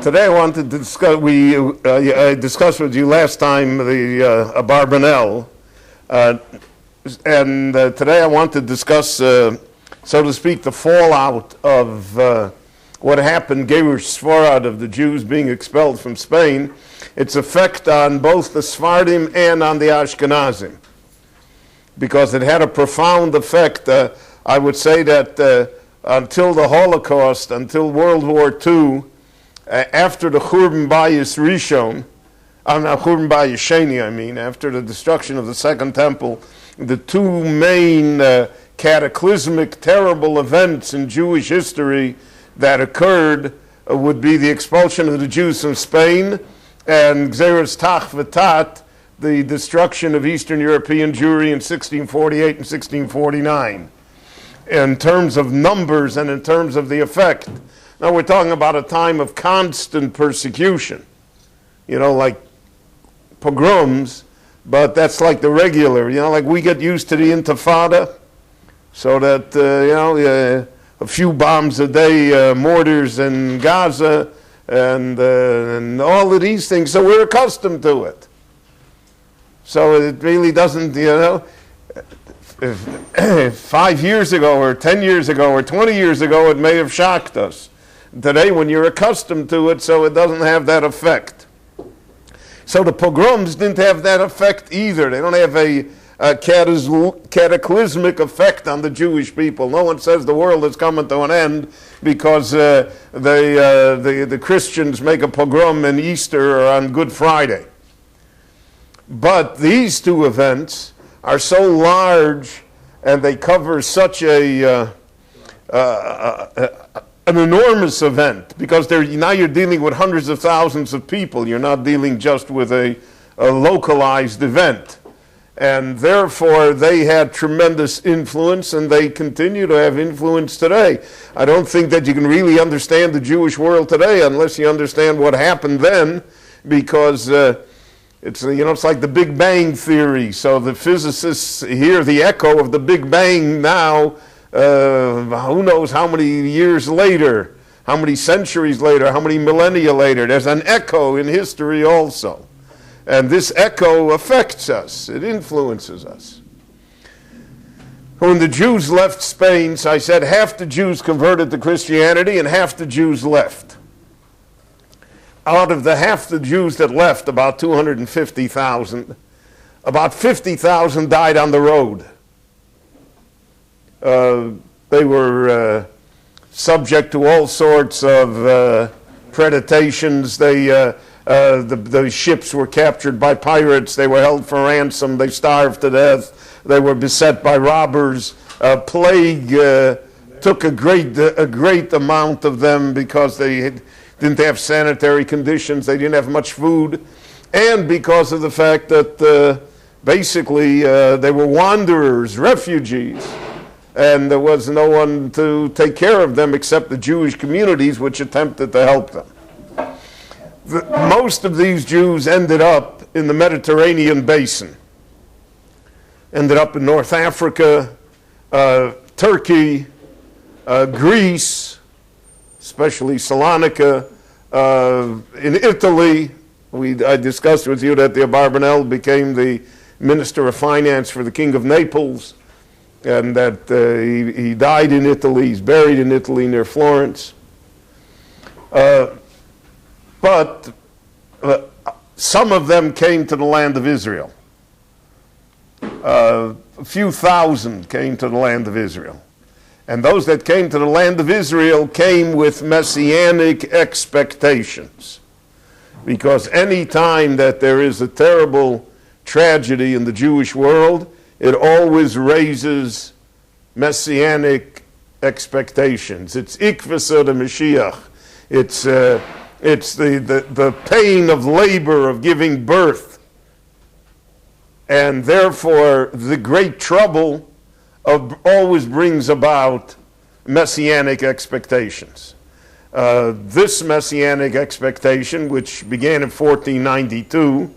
Today I wanted to discuss, I discussed with you last time the Abarbanel, and today I want to discuss, so to speak, the fallout of what happened, גירוש ספרד, of the Jews being expelled from Spain, its effect on both the Sephardim and on the Ashkenazim. Because it had a profound effect. I would say that until the Holocaust, until World War II, after the Churban Bayis Rishon, Churban Bayis Sheni, after the destruction of the Second Temple, the two main cataclysmic, terrible events in Jewish history that occurred would be the expulsion of the Jews from Spain and גירוש תח ותת, the destruction of Eastern European Jewry in 1648 and 1649, in terms of numbers and in terms of the effect. Now we're talking about a time of constant persecution, like pogroms, but that's like the regular, like we get used to the Intifada, so that, a few bombs a day, mortars in Gaza, and all of these things, so we're accustomed to it. So it really doesn't, 5 years ago or 10 years ago or 20 years ago, it may have shocked us. Today, when you're accustomed to it, so it doesn't have that effect. So the pogroms didn't have that effect either. They don't have a cataclysmic effect on the Jewish people. No one says the world is coming to an end because the Christians make a pogrom on Easter or on Good Friday. But these two events are so large and they cover such an enormous event, because now you're dealing with hundreds of thousands of people. You're not dealing just with a localized event. And therefore, they had tremendous influence, and they continue to have influence today. I don't think that you can really understand the Jewish world today unless you understand what happened then, because it's like the Big Bang theory. So the physicists hear the echo of the Big Bang now, who knows how many years later, how many centuries later, how many millennia later. There's an echo in history also. And this echo affects us. It influences us. When the Jews left Spain, so I said half the Jews converted to Christianity and half the Jews left. Out of the half the Jews that left, about 250,000, about 50,000 died on the road. They were subject to all sorts of predations. The ships were captured by pirates. They were held for ransom. They starved to death. They were beset by robbers. Plague took a great amount of them because they didn't have sanitary conditions. They didn't have much food, and because of the fact that basically they were wanderers, refugees. And there was no one to take care of them except the Jewish communities which attempted to help them. Most of these Jews ended up in the Mediterranean basin. Ended up in North Africa, Turkey, Greece, especially Salonika, in Italy. I discussed with you that the Abarbanel became the Minister of Finance for the King of Naples, and that he died in Italy. He's buried in Italy near Florence. But some of them came to the land of Israel. A few thousand came to the land of Israel. And those that came to the land of Israel came with messianic expectations. Because any time that there is a terrible tragedy in the Jewish world, it always raises messianic expectations. It's ikvasa de Mashiach. It's the pain of labor, of giving birth. And therefore, the great trouble always brings about messianic expectations. This messianic expectation, which began in 1492,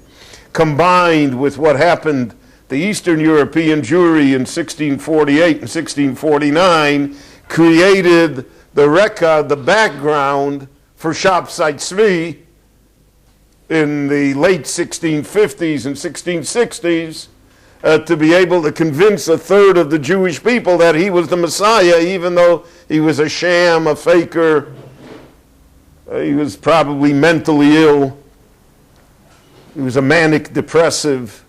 combined with what happened the Eastern European Jewry in 1648 and 1649, created the background for Shabtai Tzvi in the late 1650s and 1660s to be able to convince a third of the Jewish people that he was the Messiah, even though he was a sham, a faker. He was probably mentally ill. He was a manic depressive.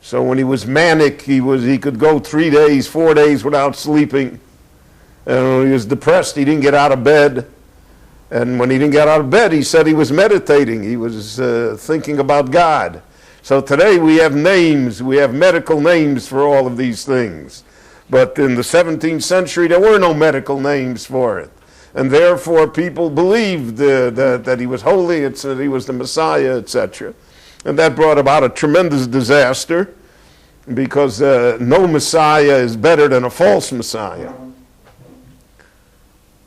So when he was manic, he could go 3 days, 4 days without sleeping. And when he was depressed, he didn't get out of bed. And when he didn't get out of bed, he said he was meditating. He was thinking about God. So today we have names, we have medical names for all of these things. But in the 17th century, there were no medical names for it. And therefore, people believed that he was holy, that he was the Messiah, etc. And that brought about a tremendous disaster, because no Messiah is better than a false Messiah.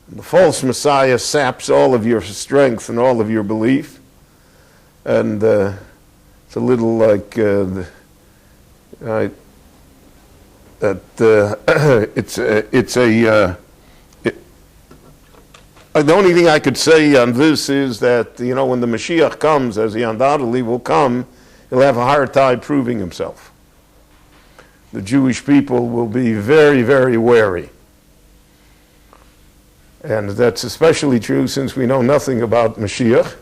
The false Messiah saps all of your strength and all of your belief. And it's a little like the only thing I could say on this is that, when the Mashiach comes, as he undoubtedly will come, he'll have a hard time proving himself. The Jewish people will be very, very wary. And that's especially true since we know nothing about Mashiach.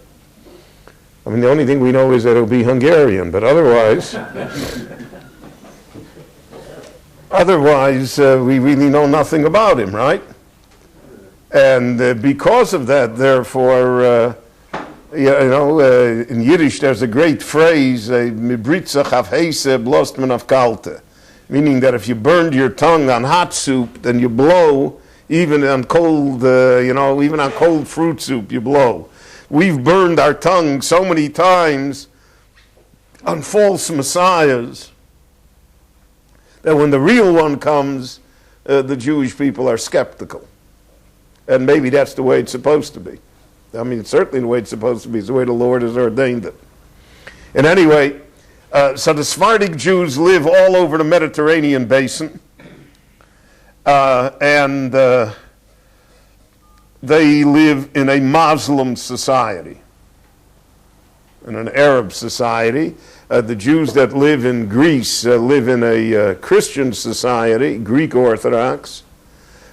I mean, the only thing we know is that it'll be Hungarian, but otherwise, we really know nothing about him, right? And because of that, therefore, in Yiddish there's a great phrase, "Mibritzach auf heise blost man auf kalte," meaning that if you burned your tongue on hot soup, then you blow. Even on cold, even on cold fruit soup, you blow. We've burned our tongue so many times on false messiahs that when the real one comes, the Jewish people are skeptical. And maybe that's the way it's supposed to be. I mean, it's certainly the way it's supposed to be. It's the way the Lord has ordained it. And anyway, so the Smartic Jews live all over the Mediterranean basin. And they live in a Muslim society, in an Arab society. The Jews that live in Greece live in a Christian society, Greek Orthodox.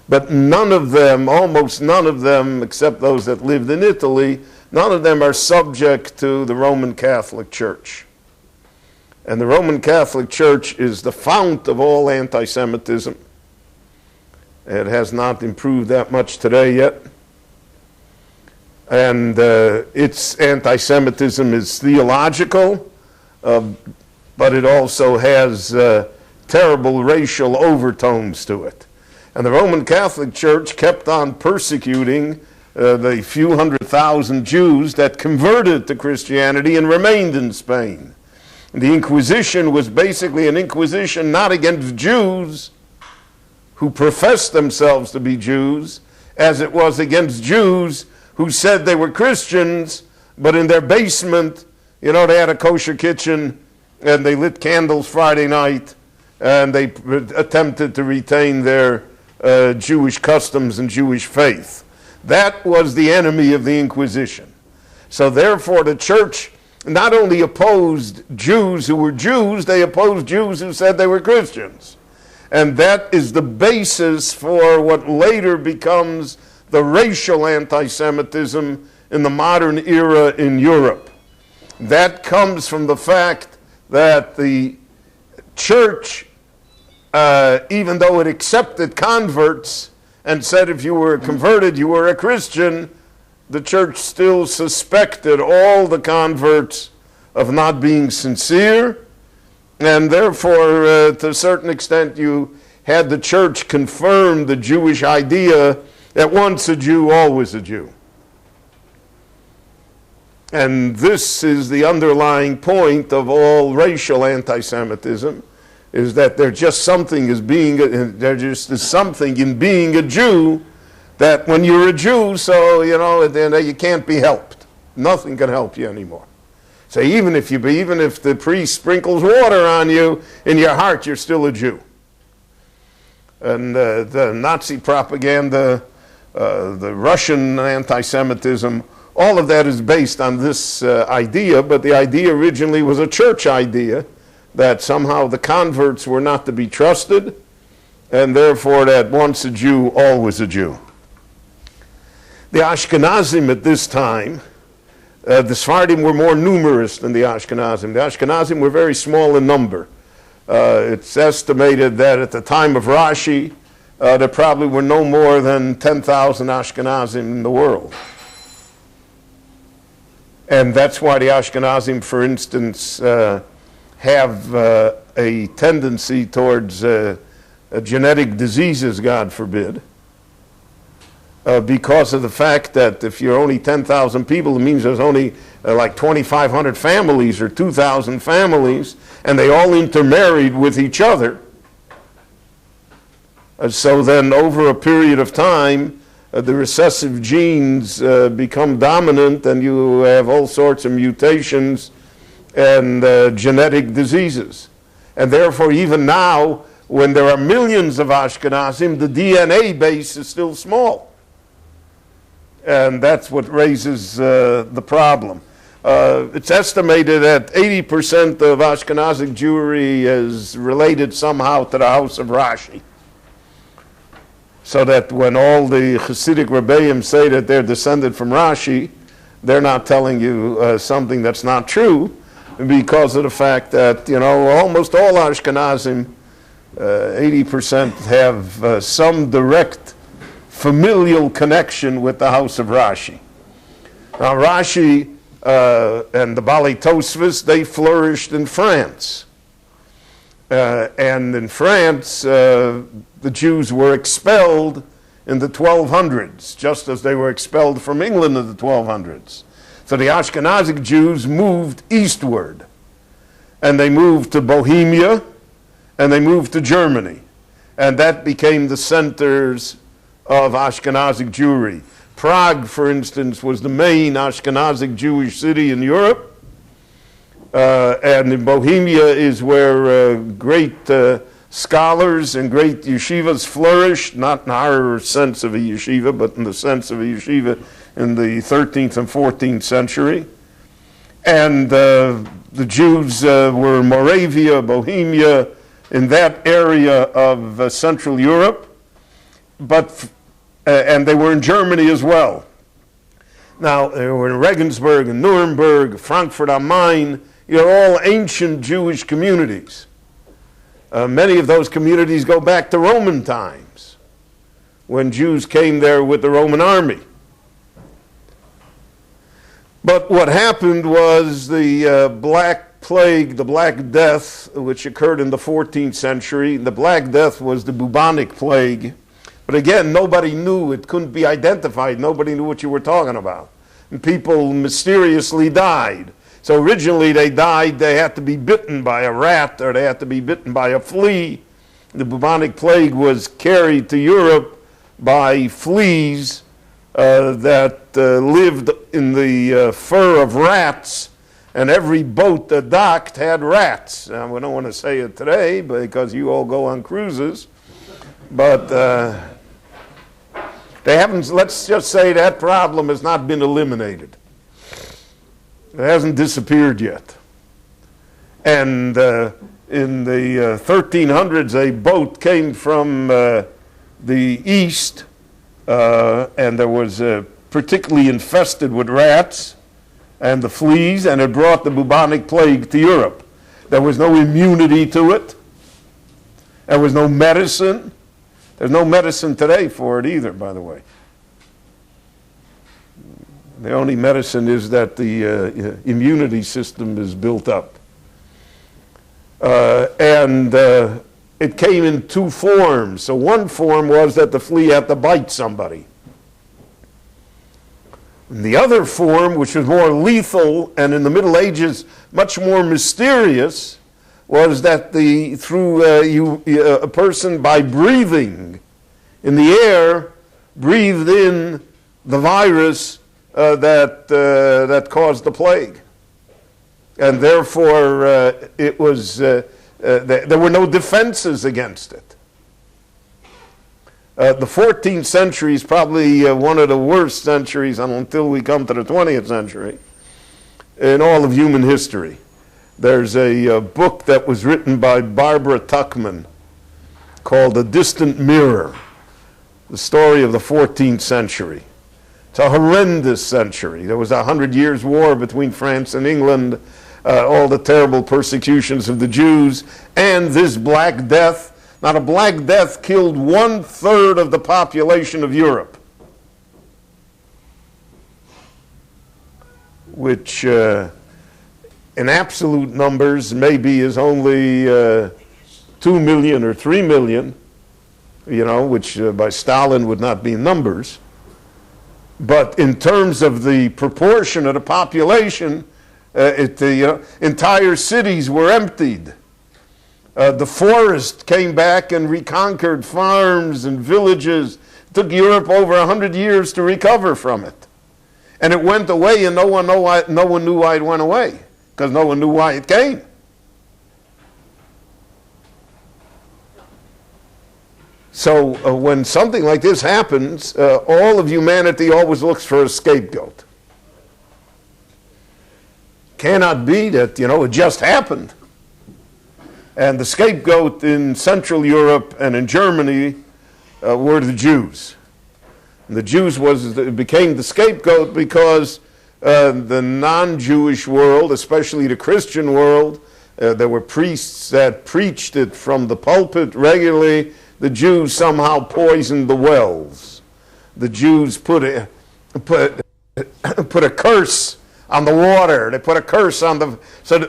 But none of them, almost none of them, except those that lived in Italy, none of them are subject to the Roman Catholic Church. And the Roman Catholic Church is the fount of all anti-Semitism. It has not improved that much today yet. And its anti-Semitism is theological, but it also has terrible racial overtones to it. And the Roman Catholic Church kept on persecuting the few 100,000 Jews that converted to Christianity and remained in Spain. The Inquisition was basically an inquisition not against Jews who professed themselves to be Jews, as it was against Jews who said they were Christians, but in their basement, they had a kosher kitchen, and they lit candles Friday night, and they attempted to retain their Jewish customs and Jewish faith. That was the enemy of the Inquisition. So therefore the church not only opposed Jews who were Jews, they opposed Jews who said they were Christians. And that is the basis for what later becomes the racial anti-Semitism in the modern era in Europe. That comes from the fact that the church, even though it accepted converts and said if you were converted, you were a Christian, the church still suspected all the converts of not being sincere. And therefore, to a certain extent, you had the church confirm the Jewish idea that once a Jew, always a Jew. And this is the underlying point of all racial anti-Semitism, is that there's just something in being a Jew that when you're a Jew, so then you can't be helped. Nothing can help you anymore. So even if the priest sprinkles water on you, in your heart you're still a Jew. And the Nazi propaganda, the Russian anti-Semitism, all of that is based on this idea, but the idea originally was a church idea, that somehow the converts were not to be trusted, and therefore that once a Jew, always a Jew. The Ashkenazim at this time, the Sephardim were more numerous than the Ashkenazim. The Ashkenazim were very small in number. It's estimated that at the time of Rashi, there probably were no more than 10,000 Ashkenazim in the world. And that's why the Ashkenazim, for instance, have a tendency towards genetic diseases, God forbid, because of the fact that if you're only 10,000 people, it means there's only like 2,500 families or 2,000 families, and they all intermarried with each other. So then over a period of time, the recessive genes become dominant, and you have all sorts of mutations and genetic diseases. And therefore, even now, when there are millions of Ashkenazim, the DNA base is still small. And that's what raises the problem. It's estimated that 80% of Ashkenazic Jewry is related somehow to the house of Rashi. So that when all the Hasidic Rebbeim say that they're descended from Rashi, they're not telling you something that's not true, because of the fact that, you know, almost all Ashkenazim, 80% have some direct familial connection with the house of Rashi. Now Rashi and the Bali Tosfos, they flourished in France. And in France, the Jews were expelled in the 1200s, just as they were expelled from England in the 1200s. So the Ashkenazic Jews moved eastward, and they moved to Bohemia, and they moved to Germany. And that became the centers of Ashkenazic Jewry. Prague, for instance, was the main Ashkenazic Jewish city in Europe. And in Bohemia is where great scholars and great yeshivas flourished, not in our sense of a yeshiva, but in the sense of a yeshiva in the 13th and 14th century. And the Jews were Moravia, Bohemia, in that area of Central Europe, but and they were in Germany as well. Now, they were in Regensburg and Nuremberg, Frankfurt am Main. You're all ancient Jewish communities. Many of those communities go back to Roman times, when Jews came there with the Roman army. But what happened was the Black Plague, the Black Death, which occurred in the 14th century. The Black Death was the bubonic plague. But again, nobody knew. It couldn't be identified. Nobody knew what you were talking about. And people mysteriously died. So originally they died, they had to be bitten by a rat, or they had to be bitten by a flea. The bubonic plague was carried to Europe by fleas that lived in the fur of rats, and every boat that docked had rats. Now, we don't want to say it today because you all go on cruises, but they haven't, let's just say that problem has not been eliminated. It hasn't disappeared yet. And in the 1300s, a boat came from the east, and there was particularly infested with rats and the fleas, and it brought the bubonic plague to Europe. There was no immunity to it. There was no medicine. There's no medicine today for it either, by the way. The only medicine is that the immunity system is built up. And it came in two forms. So one form was that the flea had to bite somebody. And the other form, which was more lethal and in the Middle Ages much more mysterious, was that through a person by breathing in the air breathed in the virus that caused the plague. And therefore it was there were no defenses against it. The 14th century is probably one of the worst centuries until we come to the 20th century in all of human history. There's a book that was written by Barbara Tuchman called A Distant Mirror, the story of the 14th century. It's a horrendous century. There was a 100 Years' War between France and England, all the terrible persecutions of the Jews, and this Black Death. Now, the Black Death killed 1/3 of the population of Europe, which in absolute numbers maybe is only 2 million or 3 million, which by Stalin would not be numbers. But in terms of the proportion of the population, entire cities were emptied. The forest came back and reconquered farms and villages. It took Europe over 100 years to recover from it. And it went away, and no one knew why it went away, because no one knew why it came. So when something like this happens, all of humanity always looks for a scapegoat. Cannot be that, it just happened. And the scapegoat in Central Europe and in Germany were the Jews. And the Jews became the scapegoat because the non-Jewish world, especially the Christian world, there were priests that preached it from the pulpit regularly. The Jews somehow poisoned the wells. The Jews put a curse on the water. They put a curse on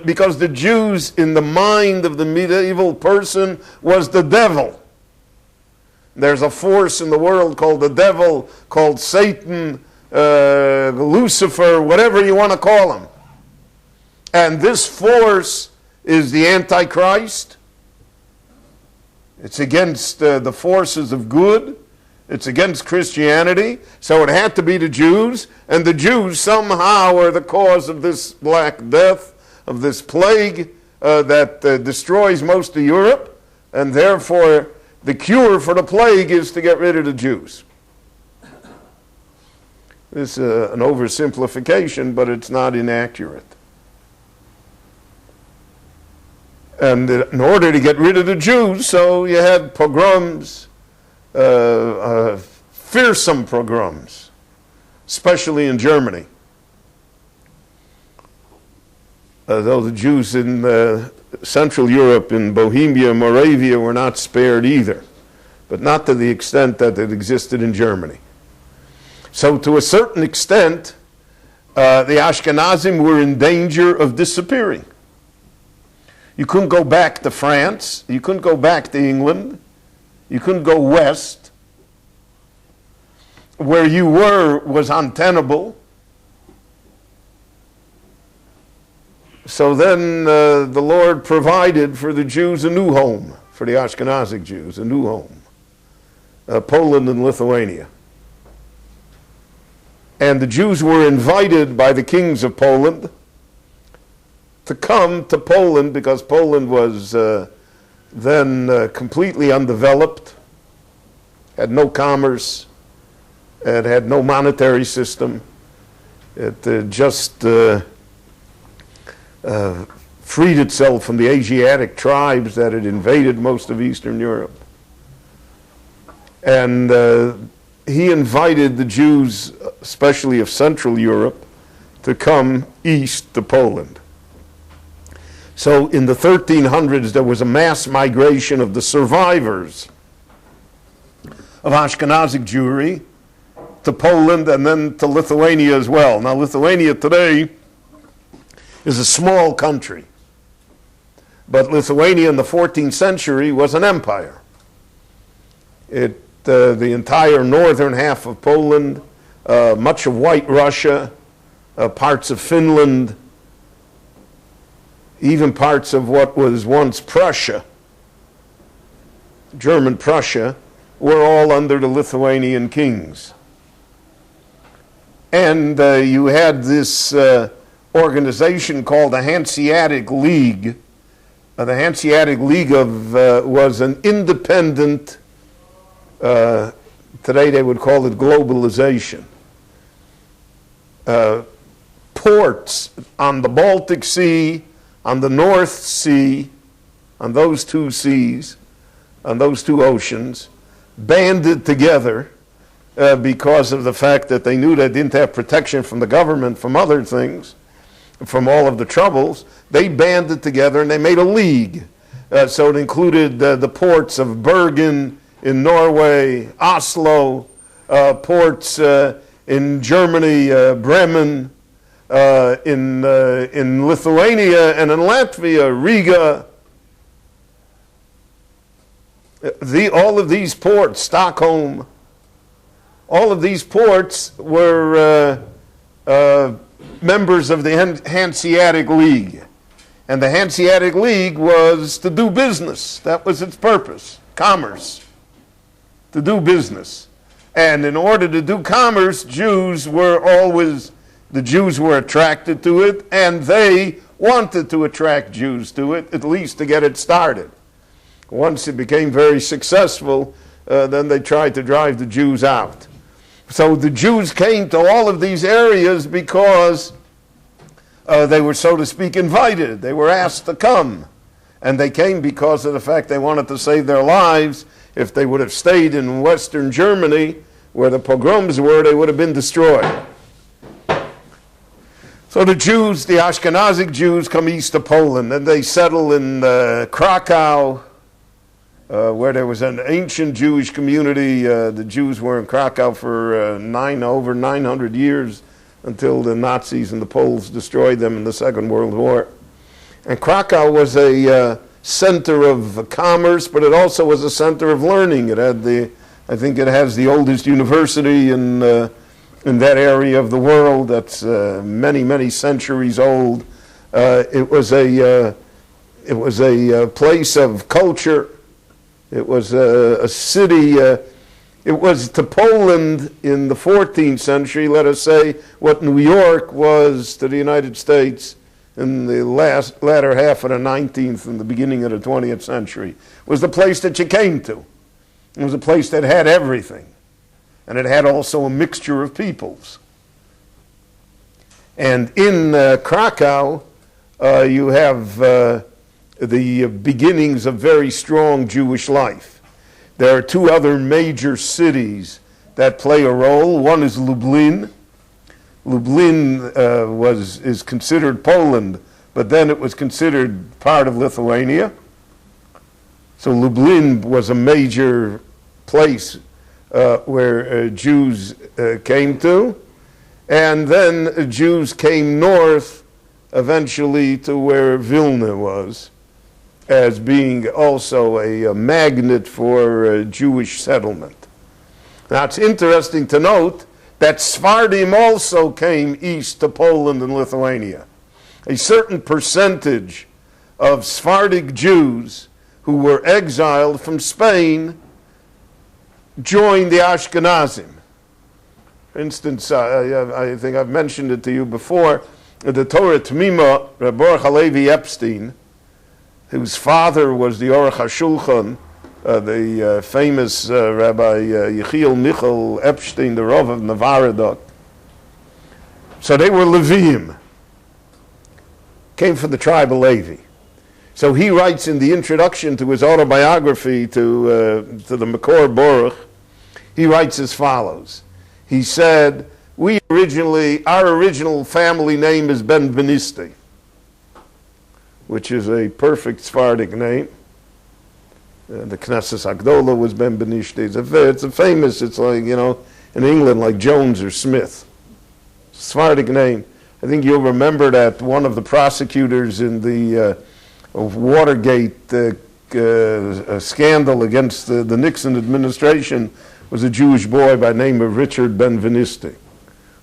because the Jews, in the mind of the medieval person, was the devil. There's a force in the world called the devil, called Satan, Lucifer, whatever you want to call him. And this force is the Antichrist. It's against the forces of good. It's against Christianity. So it had to be the Jews. And the Jews somehow are the cause of this Black Death, of this plague that destroys most of Europe. And therefore, the cure for the plague is to get rid of the Jews. This is an oversimplification, but it's not inaccurate. And in order to get rid of the Jews, so you had pogroms, fearsome pogroms, especially in Germany. Though the Jews in Central Europe, in Bohemia, Moravia, were not spared either, but not to the extent that it existed in Germany. So to a certain extent, the Ashkenazim were in danger of disappearing. You couldn't go back to France. You couldn't go back to England. You couldn't go west. Where you were was untenable. So then the Lord provided for the Jews a new home, for the Ashkenazic Jews, a new home. Poland and Lithuania. And the Jews were invited by the kings of Poland to come to Poland, because Poland was then completely undeveloped, had no commerce, it had no monetary system. It just freed itself from the Asiatic tribes that had invaded most of Eastern Europe. And he invited the Jews, especially of Central Europe, to come east to Poland. So in the 1300s, there was a mass migration of the survivors of Ashkenazic Jewry to Poland and then to Lithuania as well. Now, Lithuania today is a small country, but Lithuania in the 14th century was an empire. The entire northern half of Poland, much of White Russia, parts of Finland, even parts of what was once Prussia, German Prussia, were all under the Lithuanian kings. And you had this organization called the Hanseatic League. The Hanseatic League was an independent Today they would call it globalization. Ports on the Baltic Sea, on the North Sea, on those two seas, on those two oceans, banded together because of the fact that they knew they didn't have protection from the government, from other things, from all of the troubles. They banded together and they made a league. So it included the ports of Bergen in Norway, Oslo, ports in Germany, Bremen, in Lithuania and in Latvia, Riga. All of these ports, Stockholm, all of these ports were members of the Hanseatic League. And the Hanseatic League was to do business. That was its purpose, commerce, to do business. And in order to do commerce, the Jews were attracted to it, and they wanted to attract Jews to it, at least to get it started. Once it became very successful, then they tried to drive the Jews out. So the Jews came to all of these areas because they were, so to speak, invited. They were asked to come. And they came because of the fact they wanted to save their lives. If they would have stayed in Western Germany, where the pogroms were, they would have been destroyed. So the Jews, the Ashkenazic Jews, come east of Poland, and they settle in Krakow, where there was an ancient Jewish community. The Jews were in Krakow for over 900 years, until the Nazis and the Poles destroyed them in the Second World War. And Krakow was a center of commerce, but it also was a center of learning. It had I think it has the oldest university in that area of the world. That's many, many centuries old. It was a place of culture. It was a city. It was to Poland in the 14th century, let us say, what New York was to the United States in the latter half of the 19th and the beginning of the 20th century. It was the place that you came to. It was a place that had everything. And it had also a mixture of peoples. And in Krakow, you have the beginnings of very strong Jewish life. There are two other major cities that play a role. One is Lublin. Lublin is considered Poland, but then it was considered part of Lithuania. So Lublin was a major place where Jews came to. And then Jews came north eventually to where Vilna was, as being also a magnet for Jewish settlement. Now it's interesting to note that Sephardim also came east to Poland and Lithuania. A certain percentage of Smartic Jews who were exiled from Spain joined the Ashkenazim. For instance, I think I've mentioned it to you before, the Torah Tmima, Baruch Halevi Epstein, whose father was the Aruch HaShulchan, the famous Rabbi Yechiel Michal Epstein, the Rav of Navaradot. So they were Leviim, came from the tribe of Levi. So he writes in the introduction to his autobiography to the Makor Baruch, he writes as follows. He said, our original family name is Ben Benisti, which is a perfect Sephardic name. The Knesset Agdola was Ben Benishti. It's a famous, it's like, in England, like Jones or Smith. Sephardic name. I think you'll remember that one of the prosecutors in the Watergate scandal against the Nixon administration was a Jewish boy by the name of Richard Ben-Venisti,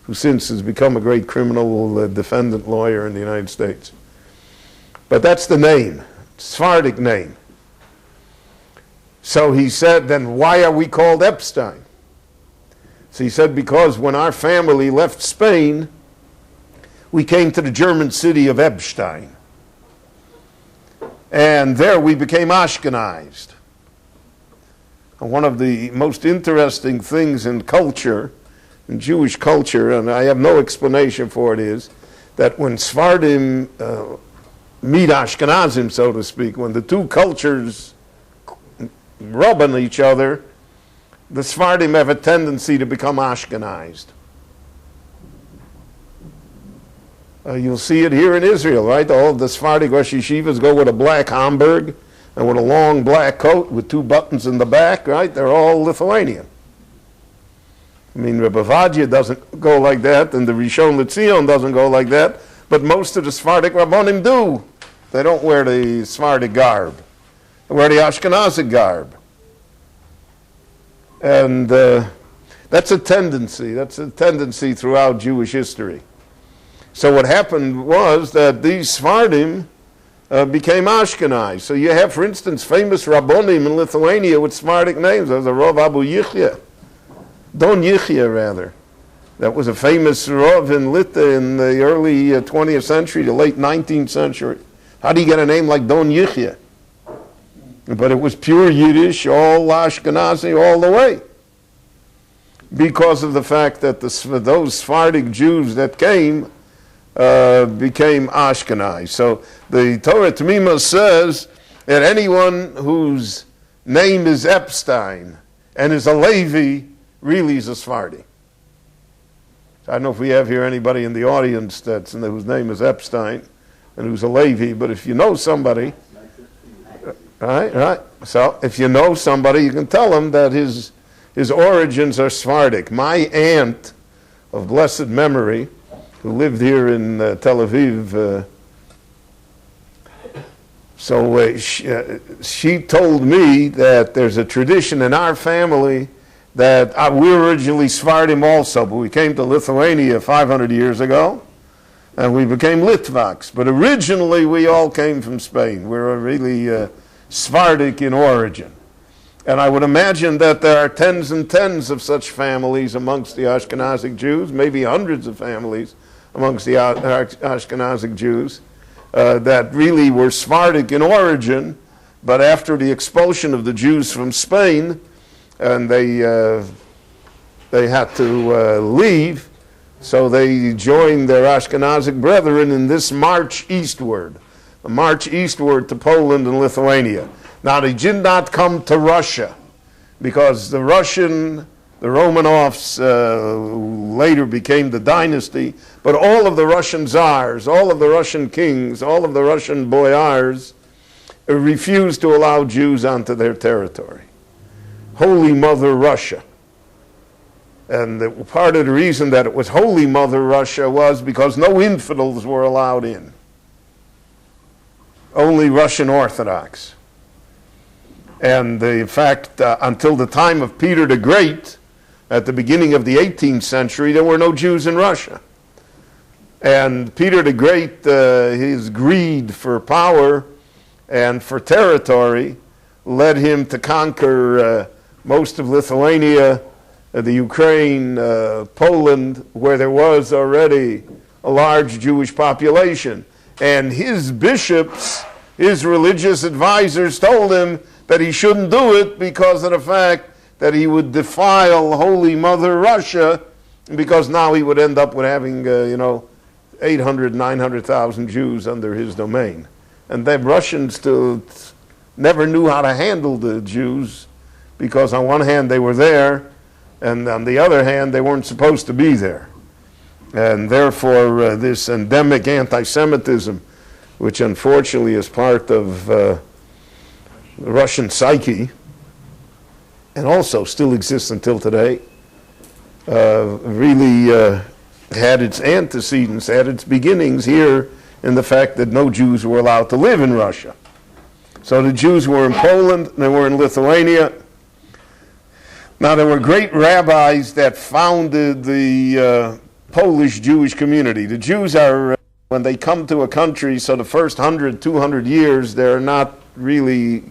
who since has become a great criminal defendant lawyer in the United States. But that's the name, Sephardic name. So he said, then why are we called Epstein? So he said, because when our family left Spain, we came to the German city of Epstein. And there we became Ashkenized. one of the most interesting things in culture, in Jewish culture, and I have no explanation for it, is that when Sephardim meet Ashkenazim, so to speak, when the two cultures rub on each other, the Sephardim have a tendency to become Ashkenized. You'll see it here in Israel, right? All the Sephardic Rosh Yeshivas go with a black Hamburg and with a long black coat with two buttons in the back, right? They're all Lithuanian. I mean, Rebbe Vadia doesn't go like that, and the Rishon LeZion doesn't go like that, but most of the Sephardic Rabbonim do. They don't wear the Sephardic garb. They wear the Ashkenazic garb. And that's a tendency. That's a tendency throughout Jewish history. So what happened was that these Sephardim became Ashkenaz. So you have, for instance, famous Rabbonim in Lithuania with Sephardic names. There's a Rav Abu Yichya, Don Yichya rather. That was a famous Rav in Lita in the early 20th century, the late 19th century. How do you get a name like Don Yichya? But it was pure Yiddish, all Ashkenazi, all the way. Because of the fact that those Sephardic Jews that came became Ashkenaz. So the Torah Tamima says that anyone whose name is Epstein and is a Levi really is a Sephardi. I don't know if we have here anybody in the audience whose name is Epstein and who's a Levi, but if you know somebody, right. So if you know somebody, you can tell them that his origins are Sephardic. My aunt of blessed memory, who lived here in Tel Aviv, she told me that there's a tradition in our family that we were originally Sephardim also, but we came to Lithuania 500 years ago, and we became Litvaks. But originally, we all came from Spain. We were really Sephardic in origin. And I would imagine that there are tens and tens of such families amongst the Ashkenazic Jews, maybe hundreds of families amongst the Ashkenazic Jews, that really were Sephardic in origin, but after the expulsion of the Jews from Spain, and they had to leave, so they joined their Ashkenazic brethren in this march eastward, a march eastward to Poland and Lithuania. Now they did not come to Russia, because the Romanovs later became the dynasty, but all of the Russian czars, all of the Russian kings, all of the Russian boyars refused to allow Jews onto their territory. Holy Mother Russia. And part of the reason that it was Holy Mother Russia was because no infidels were allowed in. Only Russian Orthodox. And in fact, until the time of Peter the Great, at the beginning of the 18th century, there were no Jews in Russia. And Peter the Great, his greed for power and for territory led him to conquer most of Lithuania, the Ukraine, Poland, where there was already a large Jewish population. And his bishops, his religious advisors told him that he shouldn't do it because of the fact that he would defile Holy Mother Russia, because now he would end up with having, 800, 900,000 Jews under his domain. And the Russians still never knew how to handle the Jews, because on one hand they were there, and on the other hand they weren't supposed to be there. And therefore this endemic anti-Semitism, which unfortunately is part of the Russian psyche, and also still exists until today, really had its antecedents, had its beginnings here in the fact that no Jews were allowed to live in Russia. So the Jews were in Poland, they were in Lithuania. Now there were great rabbis that founded the Polish Jewish community. The Jews are, when they come to a country, so the first 100, 200 years, they're not really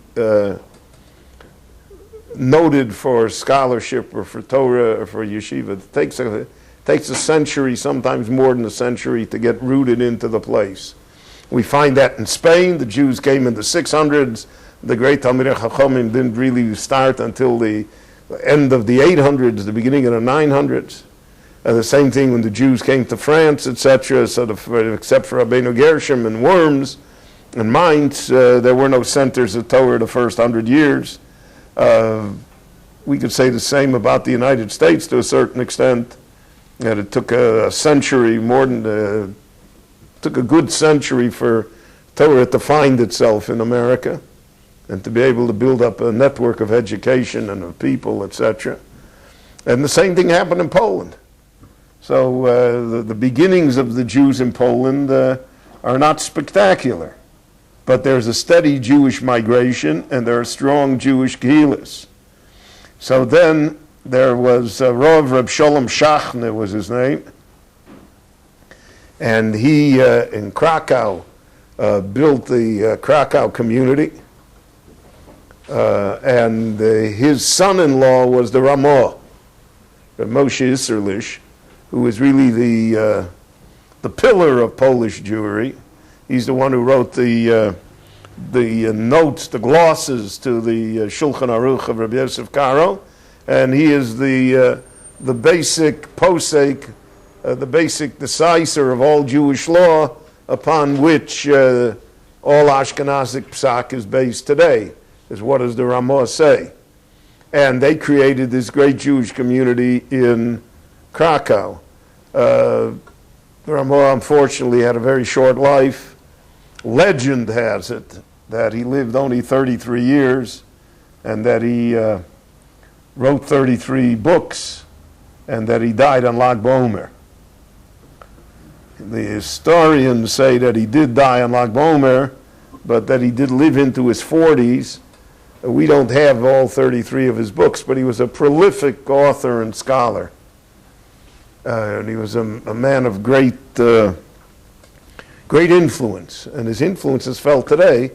noted for scholarship or for Torah or for yeshiva. It takes a century, sometimes more than a century, to get rooted into the place. We find that in Spain. The Jews came in the 600s, The great Talmidei Chachamim didn't really start until the end of the 800s, the beginning of the 900s. The same thing when the Jews came to France, etc. Except for Rabbeinu Gershom and Worms and Mainz, there were no centers of Torah the first 100 years. We could say the same about the United States to a certain extent. That it took a century, took a good century for Torah to find itself in America and to be able to build up a network of education and of people, etc. And the same thing happened in Poland. So the beginnings of the Jews in Poland are not spectacular, but there's a steady Jewish migration and there are strong Jewish kehillas. So then there was Rav Reb Sholem Shachne was his name, and he in Krakow built the Krakow community, and his son-in-law was the Ramah, Moshe Isserlich, who was really the pillar of Polish Jewry. He's the one who wrote the notes, the glosses to the Shulchan Aruch of Rabbi Yosef Karo, and he is the basic posek, the basic decisor of all Jewish law upon which all Ashkenazic psak is based today, is what does the Ramah say. And they created this great Jewish community in Krakow. The Ramah unfortunately had a very short life. Legend has it that he lived only 33 years and that he wrote 33 books and that he died on Lag BaOmer. The historians say that he did die on Lag BaOmer, but that he did live into his 40s. We don't have all 33 of his books, but he was a prolific author and scholar. And he was a man of great influence. And his influence is felt today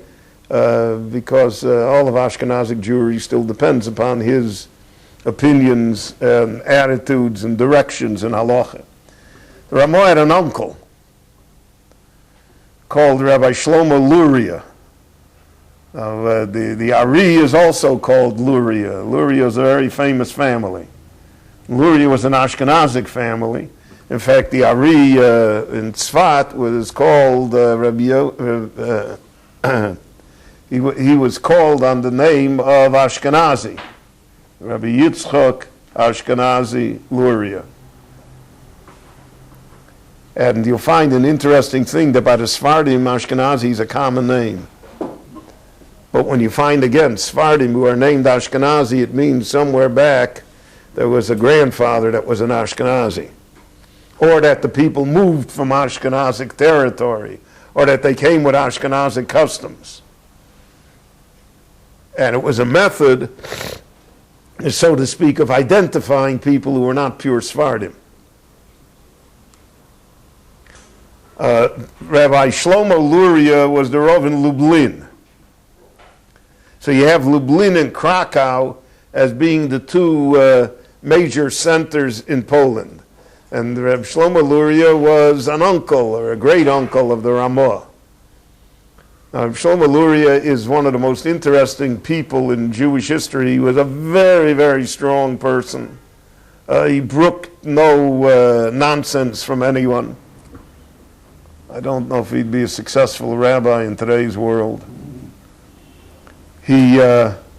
because all of Ashkenazic Jewry still depends upon his opinions and attitudes and directions in halacha. The Ramah had an uncle called Rabbi Shlomo Luria. The Ari is also called Luria. Luria is a very famous family. Luria was an Ashkenazic family. In fact, the Ari in Tzfat was called he was called on the name of Ashkenazi, Rabbi Yitzchak Ashkenazi Luria. And you'll find an interesting thing that by the Sephardim, Ashkenazi is a common name. But when you find again Sephardim who are named Ashkenazi, it means somewhere back there was a grandfather that was an Ashkenazi, or that the people moved from Ashkenazic territory, or that they came with Ashkenazic customs. And it was a method, so to speak, of identifying people who were not pure Sephardim. Rabbi Shlomo Luria was the Rav in Lublin. So you have Lublin and Krakow as being the two major centers in Poland. And Rabbi Shlomo Luria was an uncle or a great uncle of the Ramah. Now, Shlomo Luria is one of the most interesting people in Jewish history. He was a very, very strong person. He brooked no nonsense from anyone. I don't know if he'd be a successful rabbi in today's world. He opposed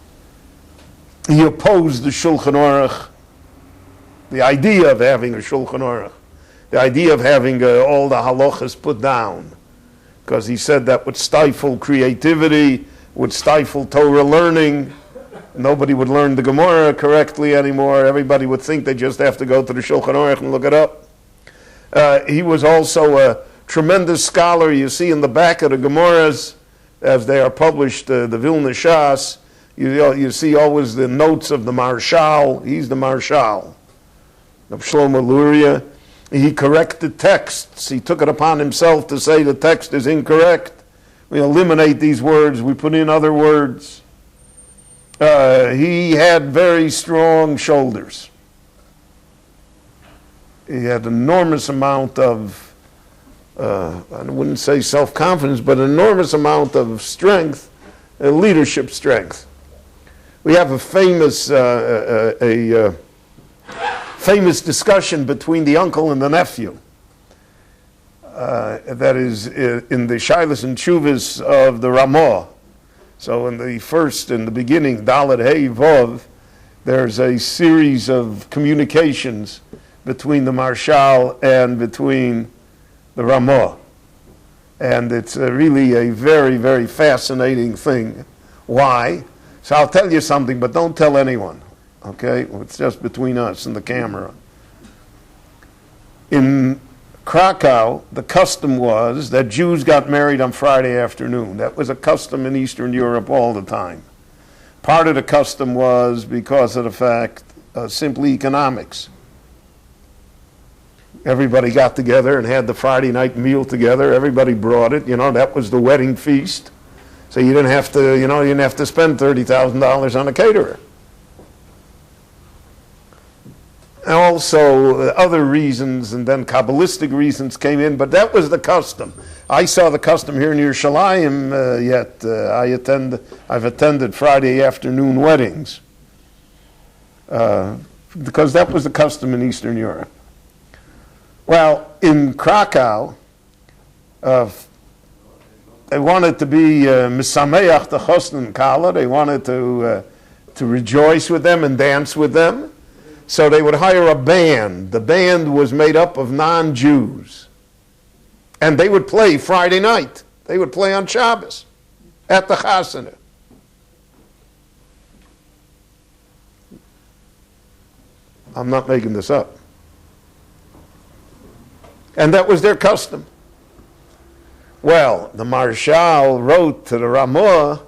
the Shulchan Aruch, the idea of having a Shulchan Aruch, the idea of having all the halachas put down, because he said that would stifle creativity, would stifle Torah learning. Nobody would learn the Gemara correctly anymore. Everybody would think they just have to go to the Shulchan Aruch and look it up. He was also a tremendous scholar. You see in the back of the Gemaras, as they are published, the Vilna Shas, you see always the notes of the Marshal. He's the Marshal of Shlomo Luria. He corrected texts. He took it upon himself to say the text is incorrect. We eliminate these words. We put in other words. He had very strong shoulders. He had an enormous amount of, I wouldn't say self-confidence, but an enormous amount of strength leadership strength. We have a famous famous discussion between the uncle and the nephew. That is in the Shilas and Chuvas of the Ramah. So in the beginning, Dalet Hey Vov, there's a series of communications between the Marshal and between the Ramah. And it's really a very, very fascinating thing. Why? So I'll tell you something, but don't tell anyone. Okay? It's just between us and the camera. In Krakow, the custom was that Jews got married on Friday afternoon. That was a custom in Eastern Europe all the time. Part of the custom was because of the fact, simply economics. Everybody got together and had the Friday night meal together. Everybody brought it. That was the wedding feast. So you didn't have to, spend $30,000 on a caterer. And also other reasons, and then Kabbalistic reasons came in, but that was the custom. I saw the custom here in Yerushalayim yet. I've attended Friday afternoon weddings because that was the custom in Eastern Europe. Well, in Krakow, they wanted to be misameach the chosn kala. They wanted to rejoice with them and dance with them. So they would hire a band. The band was made up of non-Jews. And they would play Friday night. They would play on Shabbos at the chasana. I'm not making this up. And that was their custom. Well, the Marshal wrote to the Ramah,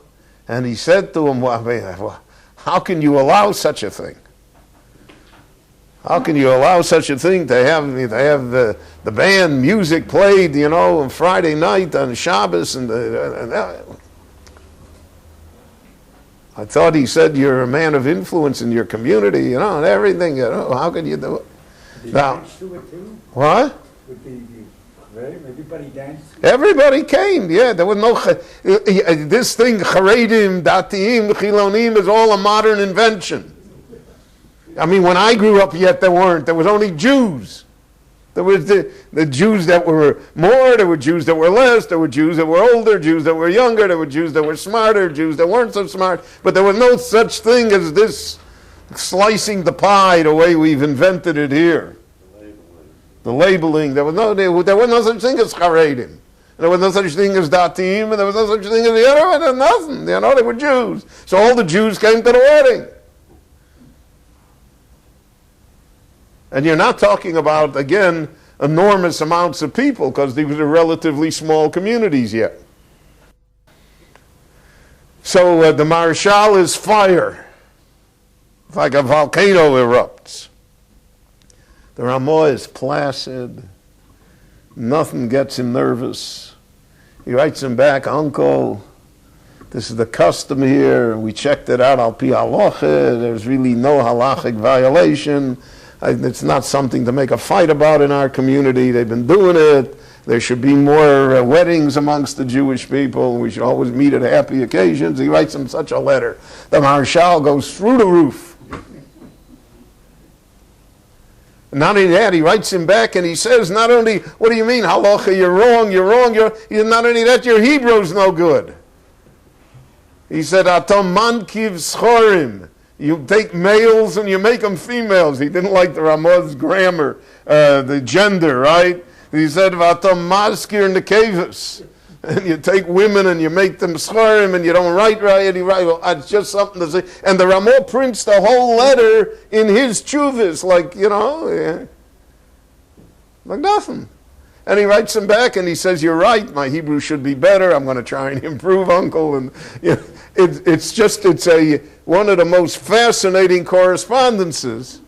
and he said to him, well, how can you allow such a thing? How can you allow such a thing to have the band music played, on Friday night on Shabbos? I thought he said you're a man of influence in your community, and everything. How can you do it? Did you dance to it too? What? Everybody danced? Everybody came, yeah. There was no... this thing, Charedim, Datiim, Chilonim, is all a modern invention. I mean, when I grew up yet, there weren't. There was only Jews. There was the Jews that were more, there were Jews that were less, there were Jews that were older, Jews that were younger, there were Jews that were smarter, Jews that weren't so smart. But there was no such thing as this slicing the pie the way we've invented it here. The labeling. There was no such thing as Charedim. There was no such thing as Datim, and there was no such thing as the other one, and nothing. They were Jews. So all the Jews came to the wedding. And you're not talking about, again, enormous amounts of people, because these were relatively small communities yet. So the Marshal is fire. It's like a volcano erupts. The Ramah is placid. Nothing gets him nervous. He writes him back, Uncle, this is the custom here. We checked it out, al pi halacha. There's really no halachic violation. It's not something to make a fight about in our community. They've been doing it. There should be more weddings amongst the Jewish people. We should always meet at happy occasions. He writes him such a letter. The Marshal goes through the roof. Not only that, he writes him back and he says, not only, what do you mean, halacha, you're wrong. Not only that, your Hebrew's no good. He said, Atom mankiv schorim. You take males and you make them females. He didn't like the Ramah's grammar, the gender, right? He said, Vatom maskir nekevus. And you take women and you make them schorim and you don't write right. And he writes, well, it's just something to say. And the Ramah prints the whole letter in his chuvas, like nothing. And he writes him back and he says, you're right, my Hebrew should be better. I'm going to try and improve, Uncle. And it's one of the most fascinating correspondences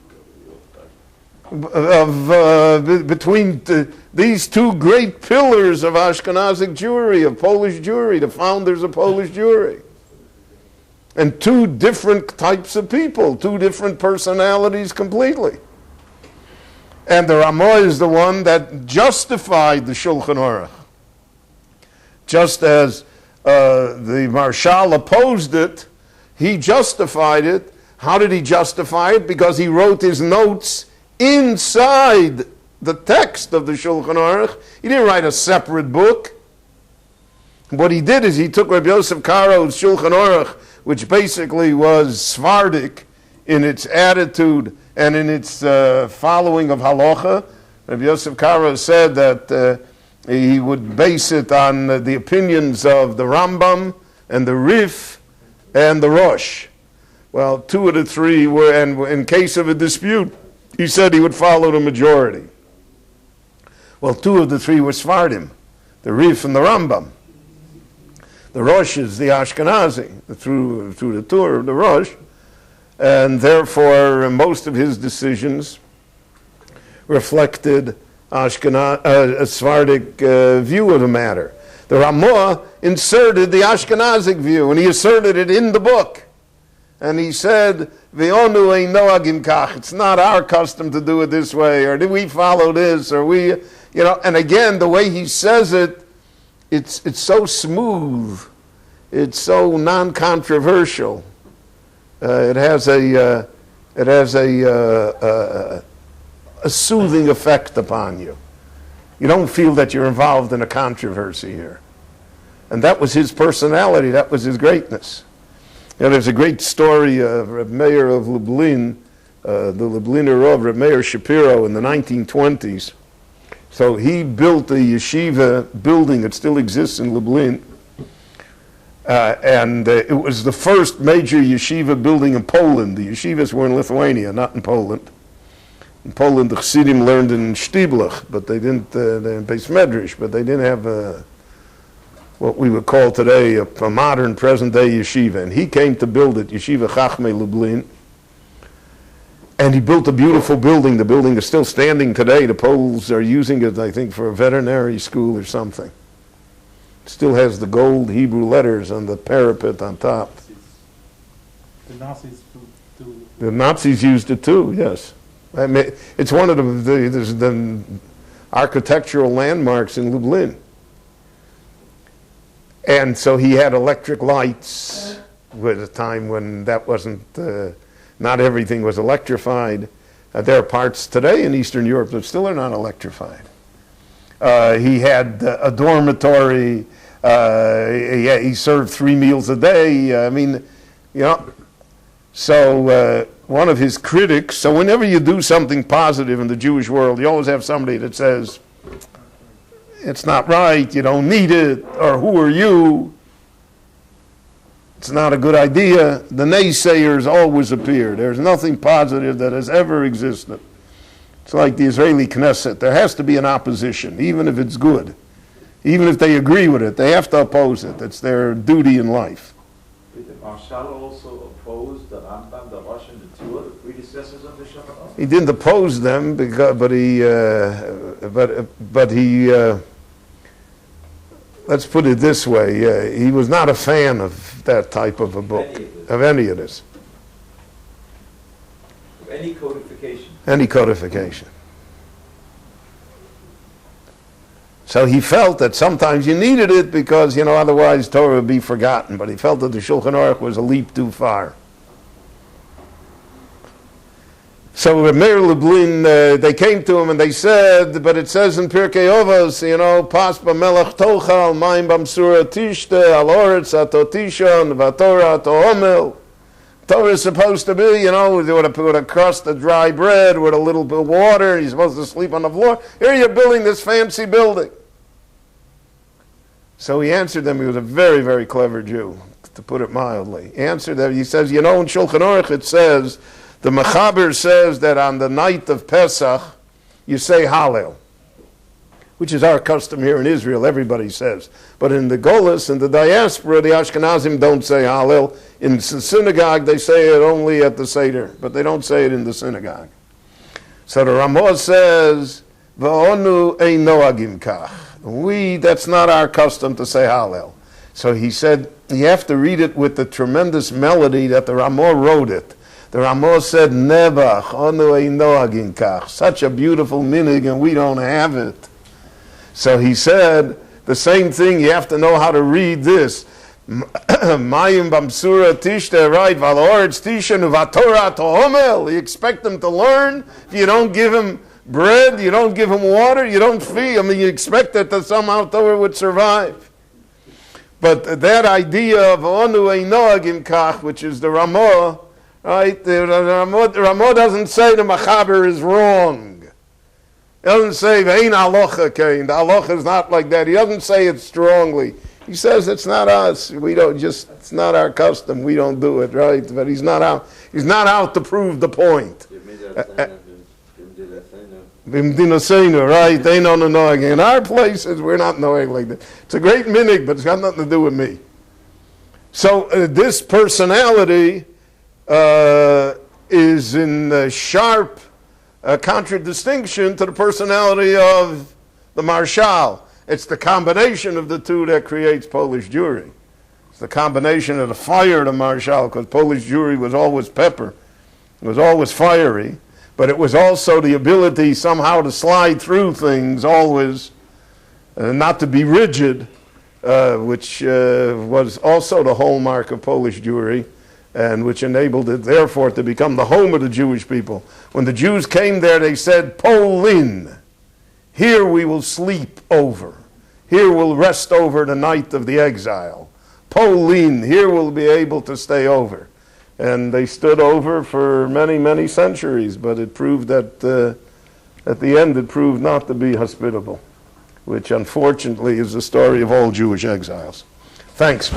between these two great pillars of Ashkenazic Jewry, of Polish Jewry, the founders of Polish Jewry. And two different types of people, two different personalities completely. And the Ramah is the one that justified the Shulchan Aruch. Just as the Marshal opposed it. He justified it. How did he justify it? Because he wrote his notes inside the text of the Shulchan Aruch. He didn't write a separate book. What he did is he took Rabbi Yosef Karo's Shulchan Aruch, which basically was Sephardic in its attitude and in its following of halacha. Rabbi Yosef Karo said that he would base it on the opinions of the Rambam and the Rif and the Rosh. Well, two of the three were, and in case of a dispute, he said he would follow the majority. Well, two of the three were Sephardim, the Rif and the Rambam. The Rosh is the Ashkenazi, through the tour of the Rosh, and therefore most of his decisions reflected a Sephardic view of the matter. The Ramah inserted the Ashkenazic view, and he asserted it in the book. And he said, "Ve'onu ein noagim kach." It's not our custom to do it this way, or do we follow this, or we, And again, the way he says it, it's so smooth, it's so non-controversial. It has a soothing effect upon you. You don't feel that you're involved in a controversy here, and that was his personality. That was his greatness. There's a great story of Reb Meir of Lublin, the Lubliner Rav, Reb Meir Shapiro, in the 1920s. So he built a yeshiva building that still exists in Lublin. And it was the first major yeshiva building in Poland. The yeshivas were in Lithuania, not in Poland. In Poland, the Chassidim learned in Shtiblach, but they didn't, in Beis Medrash, but they didn't have what we would call today a modern present-day yeshiva. And he came to build it, Yeshiva Chachmei Lublin. And he built a beautiful building. The building is still standing today. The Poles are using it, I think, for a veterinary school or something. It still has the gold Hebrew letters on the parapet on top. The Nazis used it too, yes. I mean, it's one of the architectural landmarks in Lublin. And so he had electric lights at a time when that wasn't, not everything was electrified. There are parts today in Eastern Europe that still are not electrified. He had a dormitory. He served 3 meals a day. So one of his critics, so whenever you do something positive in the Jewish world, you always have somebody that says, it's not right, you don't need it, or who are you? It's not a good idea. The naysayers always appear. There's nothing positive that has ever existed. It's like the Israeli Knesset. There has to be an opposition, even if it's good. Even if they agree with it, they have to oppose it. It's their duty in life. Did the Marshal also oppose the Rambam, the Rosh, and the two other predecessors of the Shulchan Aruch? He didn't oppose them, but he let's put it this way, he was not a fan of that type of a book, of any of this. Any codification. Any codification. So he felt that sometimes you needed it because, otherwise Torah would be forgotten. But he felt that the Shulchan Aruch was a leap too far. So Reb Meir Lublin, they came to him and they said, but it says in Pirkei Avos, Pas b'melech tochal, mayim b'msura tishte, al oretz atotishon, v'torah to'omel. Torah is supposed to be, with a crust of dry bread, with a little bit of water, you're supposed to sleep on the floor. Here you're building this fancy building. So he answered them. He was a very, very clever Jew, to put it mildly. He answered them. He says, in Shulchan Aruch it says, the Mechaber says that on the night of Pesach, you say Hallel, which is our custom here in Israel, everybody says. But in the Golas, in the diaspora, the Ashkenazim don't say Hallel. In the synagogue, they say it only at the Seder, but they don't say it in the synagogue. So the Ramah says, V'onu ein noagim kach. That's not our custom to say Hallel. So he said, you have to read it with the tremendous melody that the Ramah wrote it. The Ramah said, Nevach, onu ein noagim kach. Such a beautiful minig, and we don't have it. So he said, the same thing, you have to know how to read this. Mayim bamsura tishte, right? Valoretz tishen uvatorah tohomel. You expect them to learn. If you don't give them bread, you don't give them water, you don't feed. I mean, you expect that somehow Torah would survive. But that idea of onu einoagim kach, which is the Ramah, right? The Ramah doesn't say the Machaber is wrong. He doesn't say ve'ein halacha kain. The halacha is not like that. He doesn't say it strongly. He says it's not us. We don't just. It's not our custom. We don't do it, right? But he's not out. He's not out to prove the point. Right? They don't know again. In our places, we're not knowing like that. It's a great minig, but it's got nothing to do with me. So this personality is in sharp contradistinction to the personality of the Marshal. It's the combination of the two that creates Polish Jewry. It's the combination of the fire of the Marshal, because Polish Jewry was always pepper. It was always fiery. But it was also the ability somehow to slide through things, always, not to be rigid, which was also the hallmark of Polish Jewry, and which enabled it, therefore, to become the home of the Jewish people. When the Jews came there, they said, Polin, here we will sleep over. Here we'll rest over the night of the exile. Polin, here we'll be able to stay over. And they stood over for many, many centuries, but it proved that at the end it proved not to be hospitable, which unfortunately is the story of all Jewish exiles. Thanks.